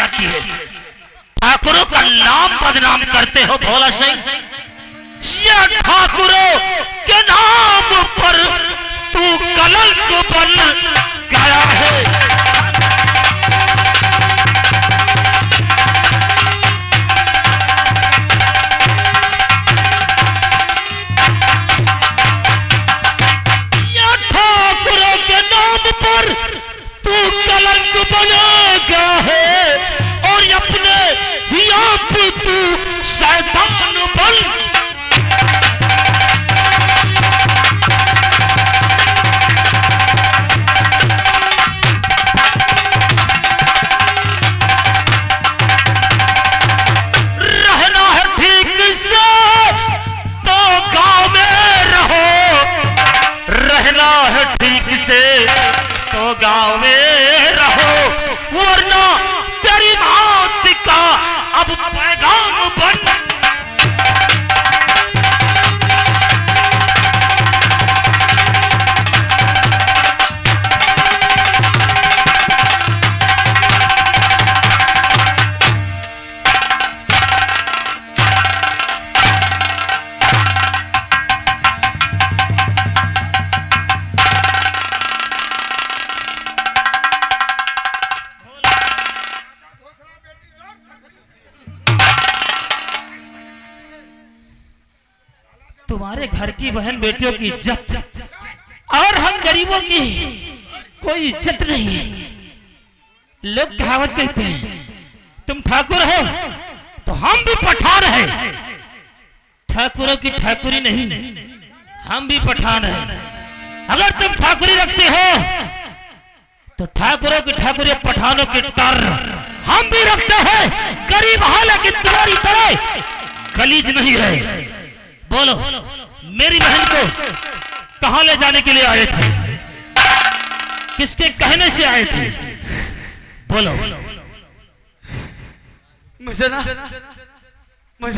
जाती है। ठाकुरों का नाम बदनाम करते हो भोला सिंह। ये ठाकुरों के नाम पर तू कलंक बन गया है। तो गांव में रहो वरना तेरी मौत का अब पैगाम बन। तुम्हारे घर की बहन बेटियों की इज्जत और हम गरीबों की कोई इज्जत नहीं है। लोग कहावत कहते हैं तुम ठाकुर हो तो हम भी पठान हैं। ठाकुरों की ठाकुरी नहीं, हम भी पठान हैं। अगर तुम ठाकुरी रखते हो तो ठाकुरों की ठाकुरी पठानों की टर हम भी रखते हैं। गरीब हालांकि तुम्हारी तरह कलीज नहीं है। बोलो मेरी बहन को कहां ले जाने के लिए आए थे? किसके कहने से आए थे? बोलो। मुझे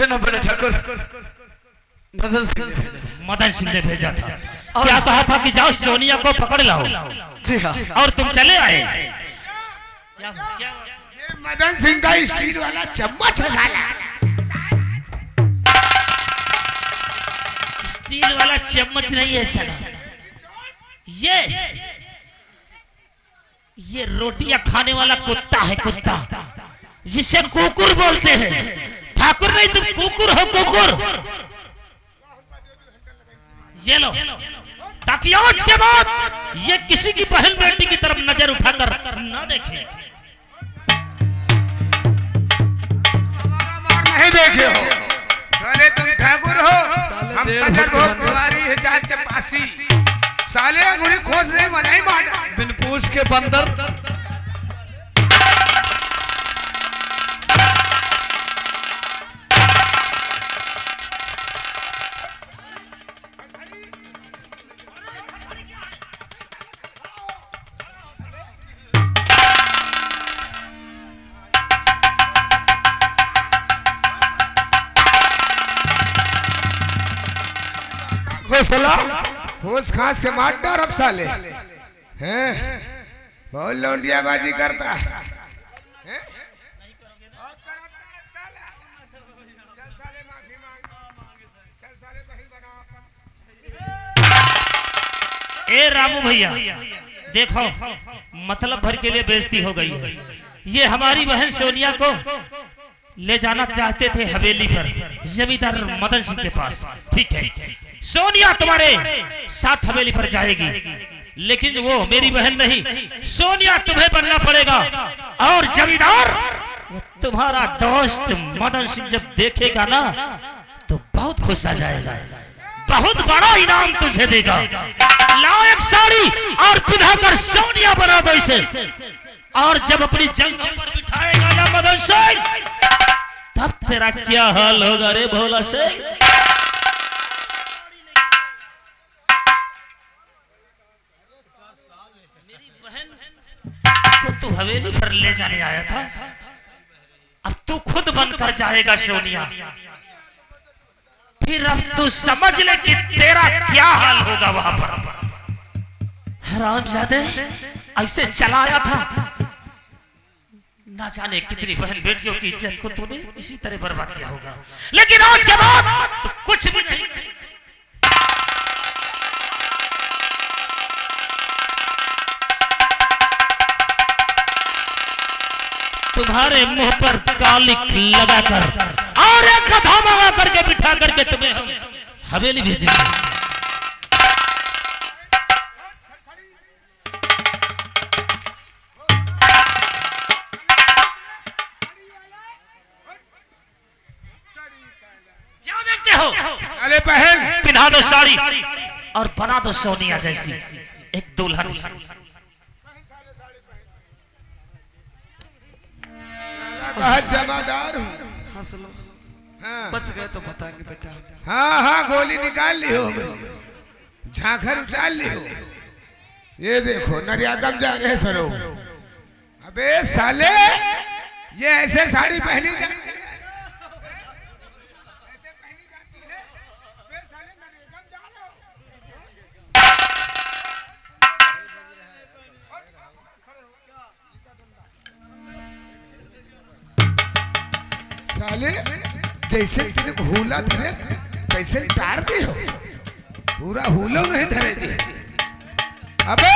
ना बड़े ठाकुर मदन सिंह ने भेजा था। क्या कहा था कि जाओ सोनिया को पकड़ लाओ? जी हाँ। और तुम चले आए। ये मदन सिंह का स्टील वाला चम्मच है साला। स्टील वाला चम्मच नहीं है साला, ये रोटियां खाने वाला कुत्ता है, कुत्ता जिसे कुकुर बोलते हैं। ठाकुर नहीं तुम कुकुर हो, कुकुर। ये लो, ताकि आज के बाद ये किसी की बहन बेटी की तरफ नजर उठाकर न देखे। नहीं देखे हो साले, तुम ठाकुर हो, हम पत्थर भोग तुम्हारी है जात के पासी। साले अंगूरी खोज नहीं बनाई मारा बिन पूछ के बंदर। होश खास के मार डार अब साले हैं। बहुत लौंडियाबाजी करता है। चल साले माफी मांग, चल साले बहन बना। ए रामू भैया देखो, मतलब भर के लिए बेइज्जती हो गई है। ये हमारी बहन सोनिया को ले जाना चाहते थे हवेली पर, जमींदार मदन सिंह के पास। ठीक है, सोनिया तुम्हारे साथ हवेली पर जाएगी, लेकिन वो मेरी बहन नहीं। सोनिया तुम्हें बनना पड़ेगा। और जमींदार वो तुम्हारा दोस्त मदन सिंह जब देखेगा ना तो बहुत खुश आ जाएगा, बहुत बड़ा इनाम तुझे देगा। लाओ एक साड़ी और पिन्हाकर सोनिया बना दो इसे। और जब अपनी जंघों पर बिठाएगा ना मदन सिंह, तब तेरा क्या हाल होगा रे भोला सिंह। मेरी बहन को तू हवेली पर ले जाने आया था, अब तू खुद बनकर जाएगा सोनिया। फिर अब तू समझ ले कि तेरा क्या हाल होगा वहां पर। हरामजादे ऐसे चलाया था, ना जाने कितनी बहन बेटियों की इज्जत को तूने इसी तरह बर्बाद किया होगा, लेकिन आज के बाद तो कुछ भी नहीं। तुम्हारे मुंह पर कालिक लगाकर और एक गधा मंगा करके बिठा करके तुम्हें हम हवेली भेजेंगे। क्या देखते हो? अरे बहन, पिन्हा दो साड़ी और बना दो सोनिया जैसी एक दुल्हन। कहा जमादार हूँ। हंस लो, हाँ बच गए तो बताएंगे बेटा। हाँ हाँ, गोली निकाल ली हो, झांखर उछाल ली हो। ये देखो नरियागम जा रहे सरो। अबे साले, ये ऐसे साड़ी पहनी जाती है, ऐसे पहनी जाती है। अबे साले नरियागम जा रहे हो। साले जैसे तेरे हुला धरे कैसे टार दे हो, पूरा हुलो नहीं धरे दे। अबे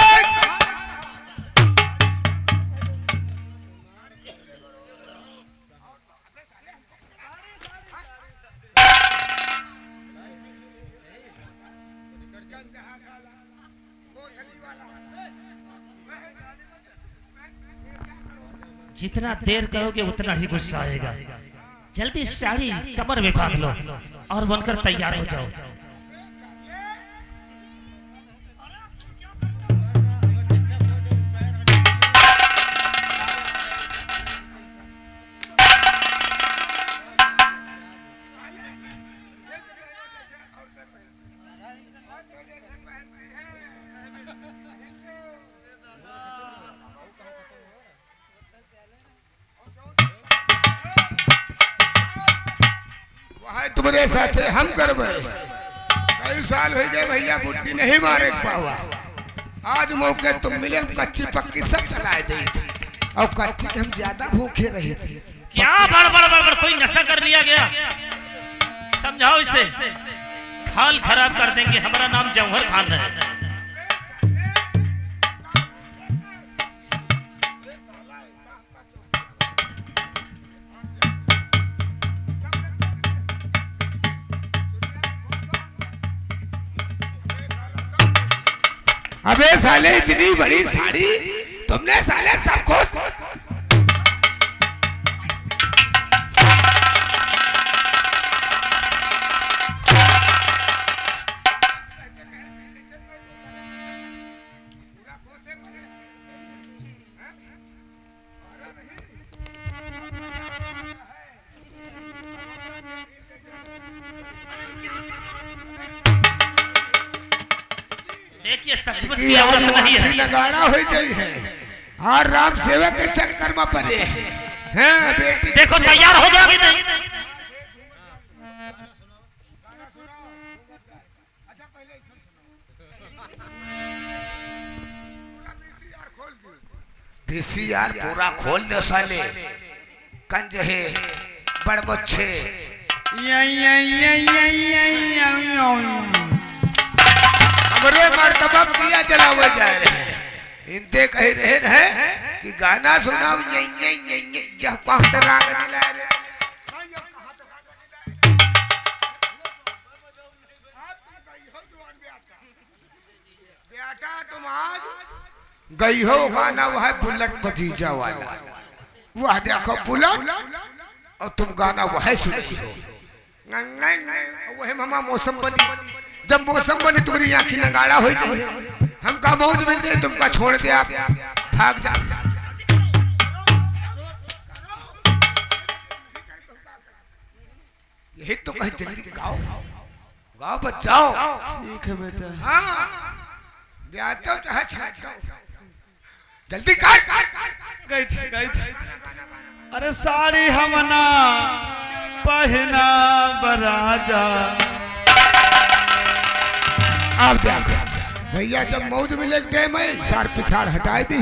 जितना देर करोगे उतना ही गुस्सा आएगा। जल्दी साड़ी कमर में बांध लो और बनकर तैयार हो जाओ। तुम्हारे साथ हम करबे। कई साल हो गए भैया, बुट्टी नहीं मारे पावा। आज मौके तुम मिले, कच्ची पक्की सब चलाए दी थी और कच्ची के हम ज्यादा भूखे रहे थे। क्या बड़ बड़ बड़ बड़ कोई नशा कर लिया गया? समझाओ इसे, खाल खराब कर देंगे। हमारा नाम जौहर खान है। अबे साले, इतनी बड़ी साड़ी तुमने साले सबको। देखिए सचमुच की औरत नहीं है, नगाड़ा हो गई है और राम सेवक के चक्कर में पड़े हैं बेटी। देखो तैयार हो जाओगे नहीं? VCR पूरा खोल दो साले, कंज है बड़बच्छे। हमरे मर्तबा दिया जलावे जा रहे हैं। इनते कह रहे हैं कि गाना सुनाओ, क्या कहते राग मिला रे। बेटा तुम आज गई हो, गाना वह है बुलेट भतीजा वाला। वह देखो बुलेट और तुम गाना वह सुनी हो। वह मामा मौसम बनी, जब मौसम बनी तुम्हारी आंखी नगाड़ा हो गई। हमका मौज मिल गई, तुमका छोड़ दे, आप भाग जा। यही तो कहीं जल्दी गाओ गाओ बचाओ। ठीक है बेटा। हाँ ब्याचो चाहे छाट दो, जल्दी काट। गई थी। अरे साड़ी हमना पहना बराजा। आप देखो भैया, जब मौज मिले टाइम है सार पिछाड़ हटाए दी।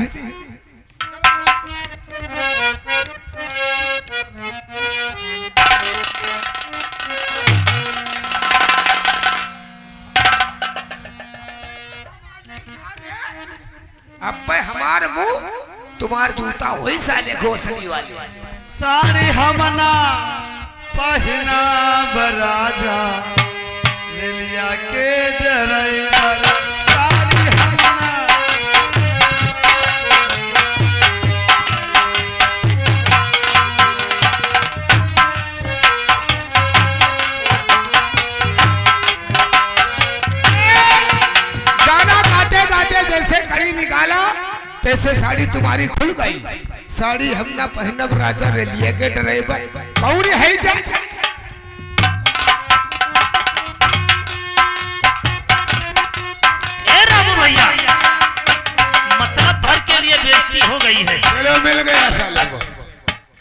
अब पे हमार मुंह तुम्हार जूता वही साले घोसली वाली। साड़ी हमना पहना बराजा रेलिया के ड्राइवर साड़ी हमना गाना गाते गाते जैसे कड़ी निकाला तैसे साड़ी तुम्हारी खुल गई। साड़ी हम ना पहनब राजा रेलिया के ड्राइवर कौन है जा। ए रामू भैया, मतलब भर के लिए बेइज्जती हो गई है। चलो मिल गया साला को।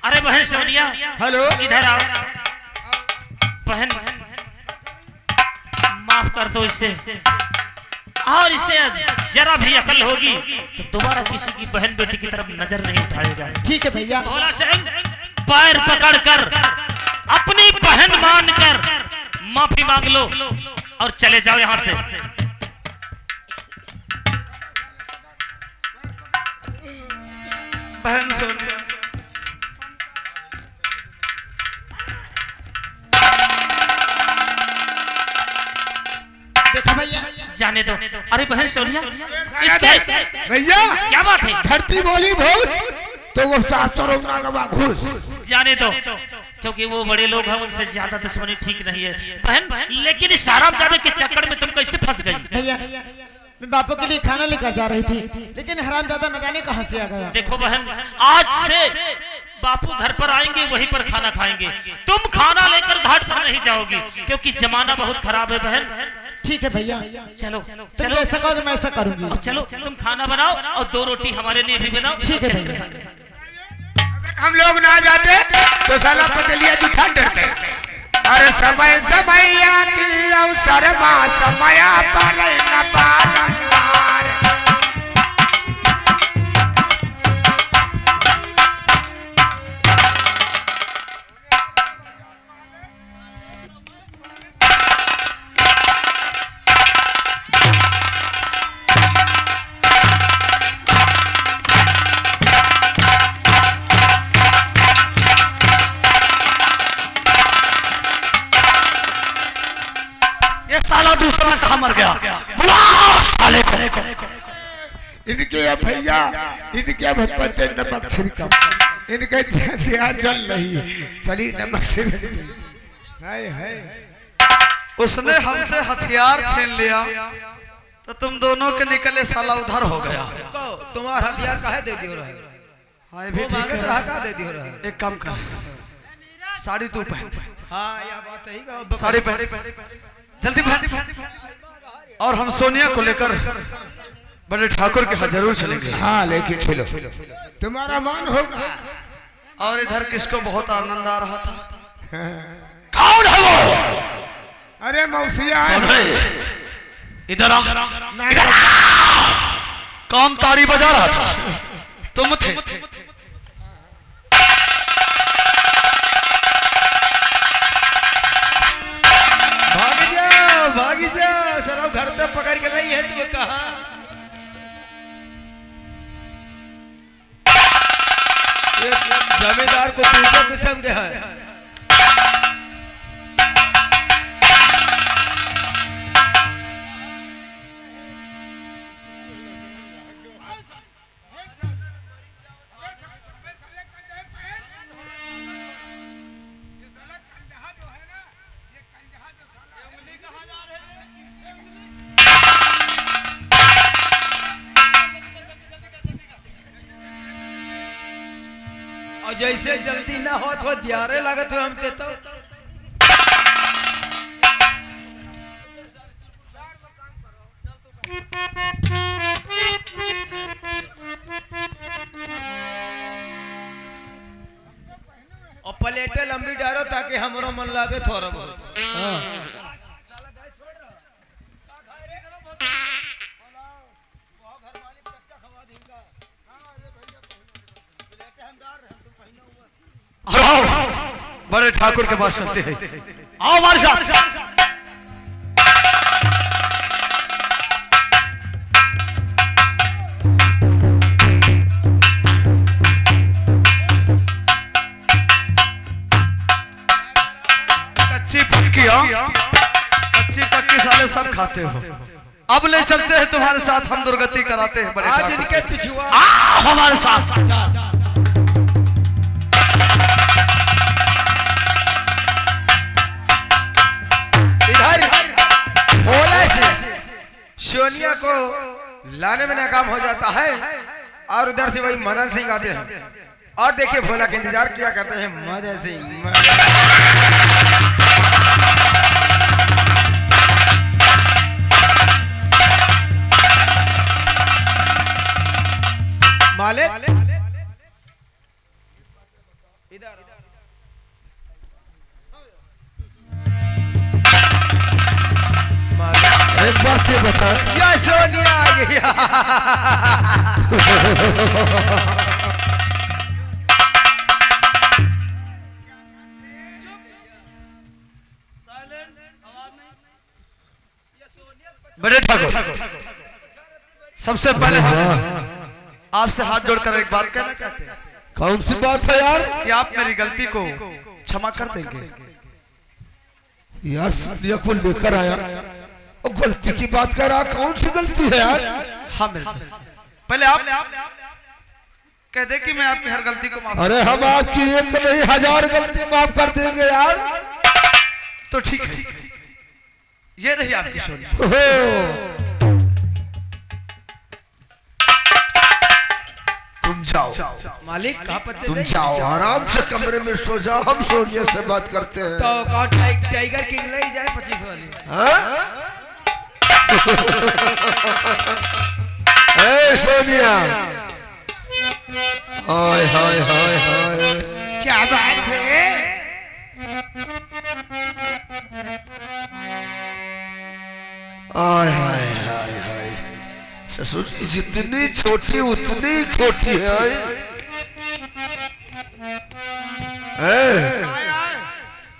अरे बहन सोनिया, हेलो इधर आओ। बहन माफ कर दो इसे, और इसे जरा भी अकल होगी तो दोबारा किसी की बहन बेटी की तरफ नजर नहीं उठाएगा। ठीक है भैया। भोला सिंह, पैर पकड़कर अपनी बहन मानकर माफी मांग लो और चले जाओ यहाँ से। बहन सोनिया देखा भैया, जाने दो। अरे बहन सोनिया, इसके भैया क्या बात है? धरती बोली भूस तो वो 400 का घूस। जाने दो, क्योंकि वो बड़े लोग हैं, उनसे ज्यादा दुश्मनी ठीक नहीं है। बहन, लेकिन इस हरामजादे के चक्कर में तुम कैसे फंस गई? भैया मैं बापू के लिए खाना लेकर जा रही थी, लेकिन हरामजादा न जाने कहां से आ गया। देखो बहन, आज से बापू घर पर आएंगे, वहीं पर खाना खाएंगे। तुम खाना लेकर घाट पर नहीं जाओगी, क्योंकि जमाना बहुत खराब है। बहन ठीक है भैया, चलो तुम चलो, जैसा कहोगे मैं ऐसा करूंगी। और चलो तुम खाना बनाओ और 2 रोटी हमारे लिए भी बनाओ। ठीक है चलो, भैया। अगर हम लोग ना जाते तो साला पतलिया जूठा डरते। अरे समय समया की अवसर मा समया पर न बारंबार। साला दूसरा कहाँ मर गया? बुलाओ साले को। इनके अब भैया इनके अब पते नमक छिड़का, इनके दिया जल नहीं। चली नमक छिड़क दे। हाय हाय, उसने हमसे हथियार छीन लिया तो तुम दोनों के निकले साला उधर हो गया। तुम्हारा हथियार काहे दे दियो रहे? हाँ भी वो ठीक मांगत रहा है। का दे दियो रहे? एक काम कर, साड़ी तू पहन, हाँ यह बात है ही। साड़ी पहन, जल्दी पहन। और हम सोनिया को लेकर बड़े ठाकुर के यहाँ जरूर चलेंगे। हाँ लेकिन चलो तुम्हारा मान होगा। और इधर किसको बहुत आनंद आ रहा था? कौन है वो? अरे मौसिया कौन है? इधर आ। कौन ताड़ी बजा रहा था? तुम थे? भागी जा सर, घर तक पकड़ के नहीं है तुम्हें कहा। जमींदार को दूसरे किस्म के है। और जैसे जल्दी ना हो तो दियारे लागत हो हमते तो। और प्लेटें लंबी डालो ताकि हमरो मन लागे थोड़ा बहुत। बड़े ठाकुर के पास चलते हैं। आओ हमारे साथ। कच्ची पक्की साले सब खाते हो। अब ले चलते हैं तुम्हारे साथ, हम दुर्गति कराते हैं बड़े आज ठाकुर इनके से। पिछुआ आओ हमारे साथ। इधर भोला से सोनिया को लाने में नाकाम हो जाता है और उधर से वही मदन सिंह आते हैं और देखिए भोला का इंतजार किया करते हैं मदन सिंह। मालिक इधर एक बात ये बता, या सोनिया आ गया। बड़े ठाकुर, सबसे पहले हम आपसे हाथ जोड़कर एक बात कहना चाहते हैं। कौन सी बात है यार? कि आप मेरी गलती को क्षमा कर देंगे। यार सोनिया को लेकर आया और गलती की बात कर रहा, कौन सी गलती है यार? हाँ मेरे दोस्त, पहले आप कह दे कि मैं आपकी हर गलती को माफ। अरे हम आपकी एक नहीं 1000 गलती माफ कर देंगे यार। तो ठीक है, ये रही आपकी सोनिया। हो, तुम जाओ, मालिक कहाँ पर तुम चले? जाओ आराम से कमरे में सो जाओ, हम सोनिया से बात करते हैं। तो टाइगर किंग ले ही जाए 25 वाली। हाँ? ए सोनिया, हाय हाय हाय हाय, क्या बात है? हाय हाय हाय हाय, ससुर जी जितनी छोटी उतनी खोटी है।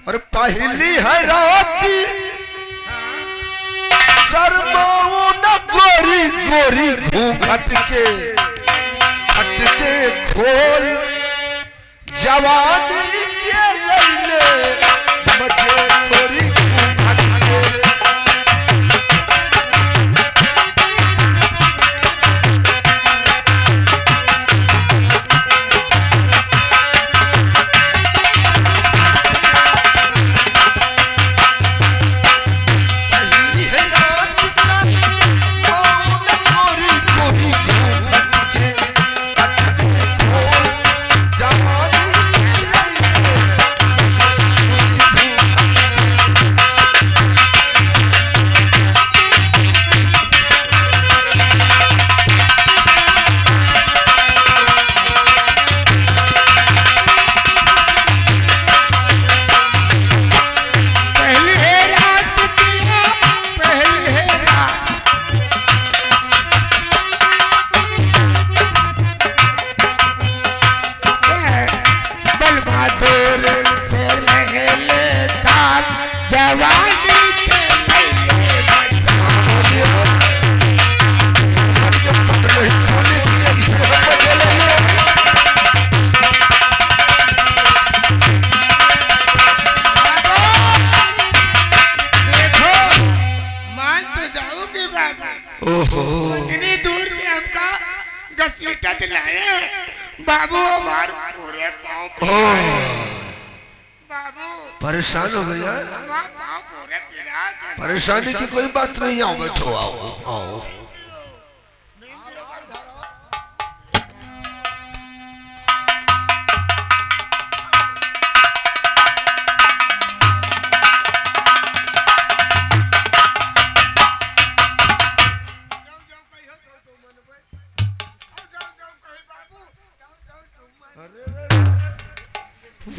और पहली है रात की शर्माओ न गोरी गोरी घूंघट के हटते खोल जवानी के लैले मजे गोरी घूंघट के। इतनी दूर से हमका घसीटा दिलाए बाबू, हमारे पूरे पाँव बाबू परेशान हो गया? हमारे पाँव पूरे पिरा थे। परेशानी की कोई बात नहीं, आओ बैठो, आओ आओ।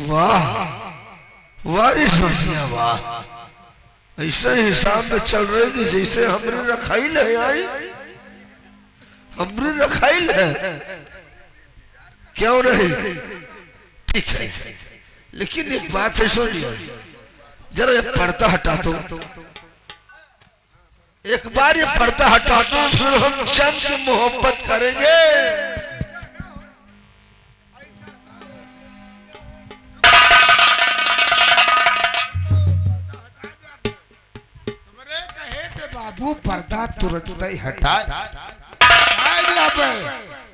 वाह वाह रे सोनिया वाह, ऐसे हिसाब में चल रहे कि जैसे हमने रखाइल है। आई हमने रखाइल है, क्यों नहीं? ठीक है, लेकिन एक बात है सोनिया, जरा ये पर्दा हटा दो, एक बार ये पर्दा हटा दो, फिर हम जम के मोहब्बत करेंगे। बाबू पर्दा तुरंत ही हटा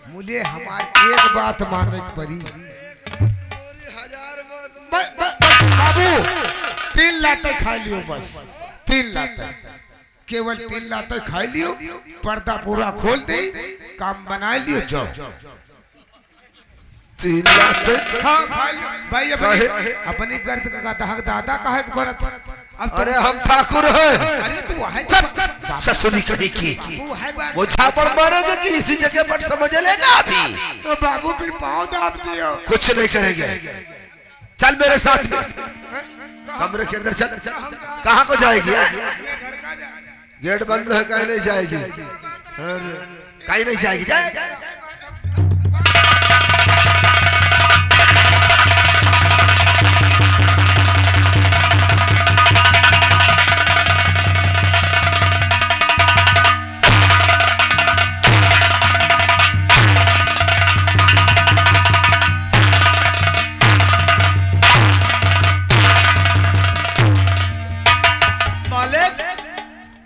मुझे हमारी एक बात मानने की पड़ी। बाबू 3 लाते खा लियो, बस 3 लाते, केवल 3 लाते खा लियो, पर्दा पूरा खोल दे, काम बना लियो, जाओ। 3 लाते? हाँ खा लियो भाई, अपनी गर्द का दादा का है बरत। अरे हम ठाकुर हैं। अरे तू है ससुरी कहीं की वो है वो झापड़ मारोगे कि इसी जगह पर समझ लेना। अभी तो बाबू फिर पाँव दाब दियो। कुछ नहीं करेंगे, चल मेरे साथ में कमरे के अंदर चल। कहाँ को जाएगी? गेट बंद है, कहीं नहीं जाएगी, कहीं नहीं जाएगी, जाए।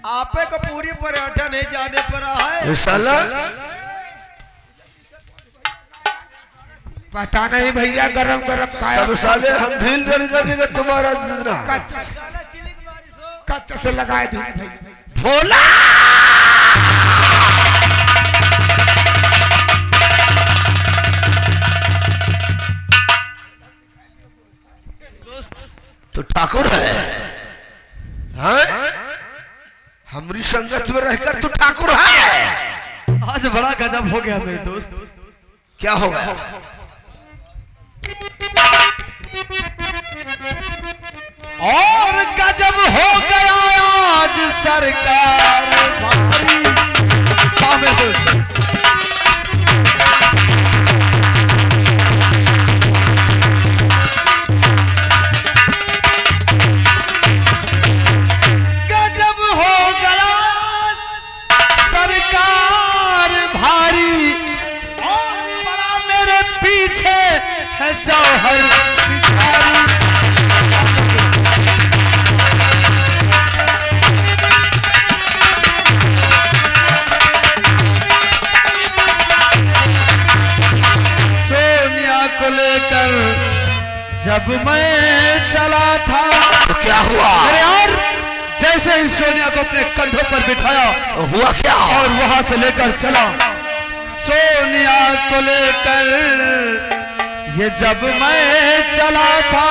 आपे को पूरी पर्यटन नहीं जाने पर है साला। पता नहीं भैया, गरम गरम खाया सब साले हम ढील कर देंगे तुम्हारा जितना। कच्चे से लगाए दी भाई। भोला तो ठाकुर है, हाँ? हमारी संगत में रहकर तू ठाकुर है। आज बड़ा गजब हो गया मेरे दोस्त। क्या हो गया? और गजब हो गया आज सरकार भारी। हाँ मेरे दोस्त, जौहर सोनिया को लेकर जब मैं चला था तो क्या हुआ? अरे यार, जैसे ही सोनिया को अपने कंधों पर बिठाया, हुआ क्या? और वहां से लेकर चला सोनिया को लेकर ये जब मैं चला था,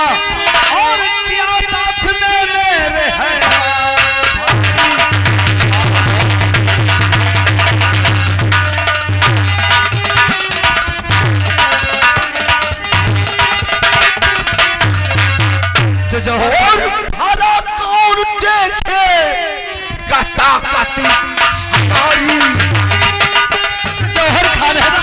और क्या साथ में मेरे है। जो और भला कौन देखे ताकत हमारी। जौहर खान है ना,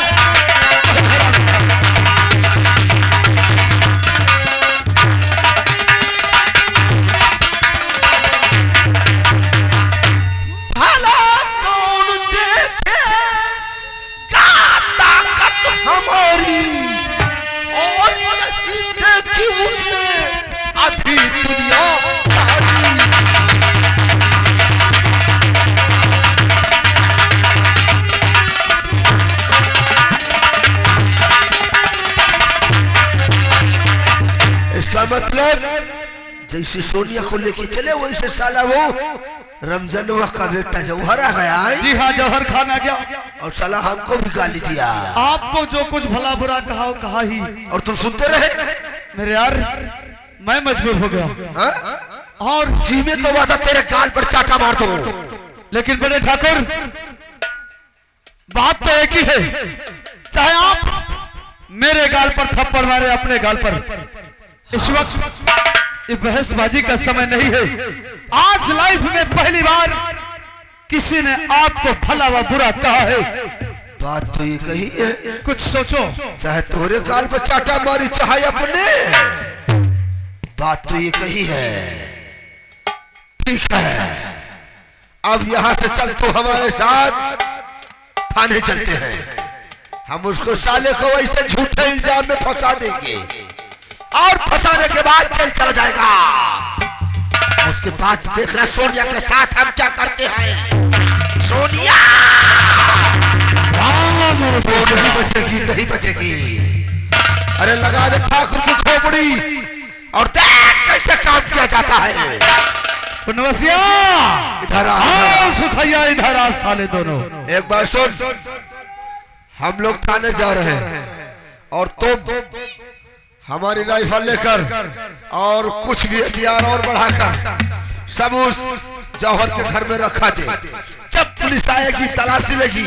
मतलब जैसे सोनिया को लेके चले वैसे साला वो रमजानुआ का बेटा जौहर आ गया है। जी हाँ, जौहर खान आ गया और साला हमको भी गाली दिया। आपको जो कुछ भला बुरा कहा कहा ही, और तुम सुनते रहे। मेरे यार, मैं मजबूर हो गया। हा? और जी में तो वादा तेरे गाल पर चाटा मार दो। लेकिन बड़े ठाकुर, बात तो एक ही है, चाहे आप मेरे गाल पर थप्पड़ मारे अपने गाल पर, इस वक्त ये बहसबाजी का समय नहीं है। आज लाइफ में पहली बार किसी ने आपको भला व बुरा कहा है। बात तो ये कही है, कुछ सोचो। चाहे तोरे गाल पर चाटा मारी चाहे अपने। बात तो ये कही है। ठीक है, अब यहाँ से चल तू हमारे साथ थाने चलते हैं। हम उसको साले को वैसे झूठे इल्जाम में फंसा देंगे और फंसाने के बाद जेल चला जाएगा। उसके बाद देखना सोनिया के साथ हम क्या करते हैं। सोनिया वो नहीं बचेगी, नहीं बचेगी। अरे लगा दे ठाकुर की खोपड़ी और देख कैसे काम किया जाता है। नवसिया इधर आ, सुखैया इधर आ साले दोनों। एक बार सुन, हम लोग थाने जा रहे हैं और तुम हमारी राइफल लेकर और कुछ भी हथियार और बढ़ाकर सब उस जौहर के घर में रखा दे। जब पुलिस आएगी, तलाशी लेगी,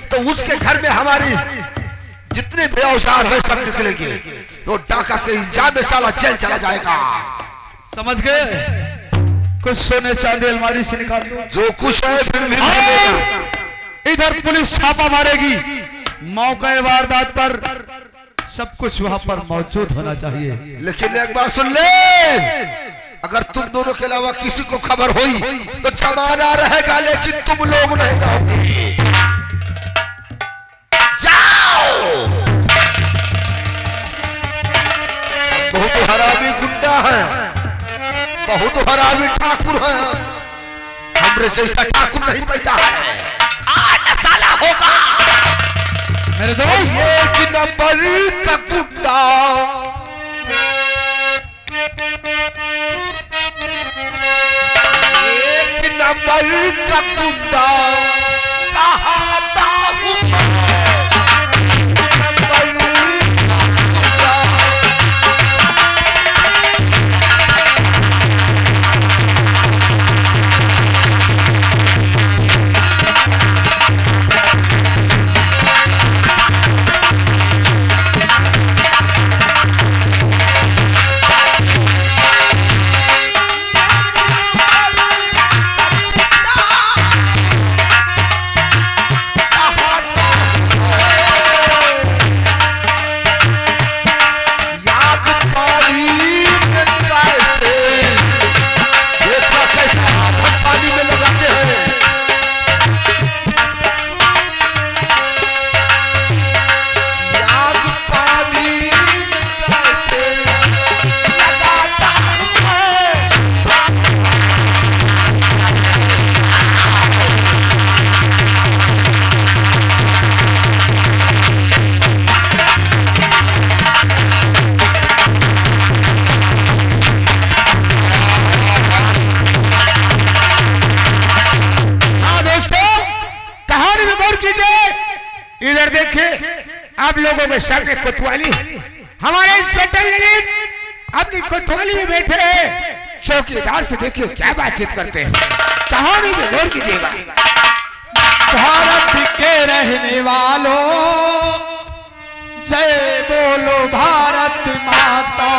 तो उसके घर में हमारी जितने भी औजार है सब निकलेंगे। तो डाका के इल्जाम में साला जेल चला जाएगा। समझ गए? कुछ सोने चांदी अलमारी से निकाल लो। जो कुछ है फिर भी मिलेगा। इधर पुलिस छापा मारेगी। मौके वारदात पर सब कुछ वहां पर मौजूद होना चाहिए। लेकिन एक बात सुन ले, अगर तुम दोनों के अलावा किसी को खबर हुई तो जमाना रहेगा, लेकिन तुम लोग नहीं रहोगे। जाओ। बहुत हरामी गुंडा है, बहुत हरामी ठाकुर है। हमरे जैसा ठाकुर नहीं पैदा है। आज साला होगा मेरे दोस्त। एक नंबर का गुंडा। एक नंबर का गुंडा कहता हूँ आप लोगों में शक कोतवाली है। हमारे इंस्पेक्टर ललित अपनी कोतवाली में बैठे हैं। चौकीदार से देखिए क्या बातचीत करते हैं। कहानी में गौर कीजिएगा। भारत के रहने वालों, जय बोलो भारत माता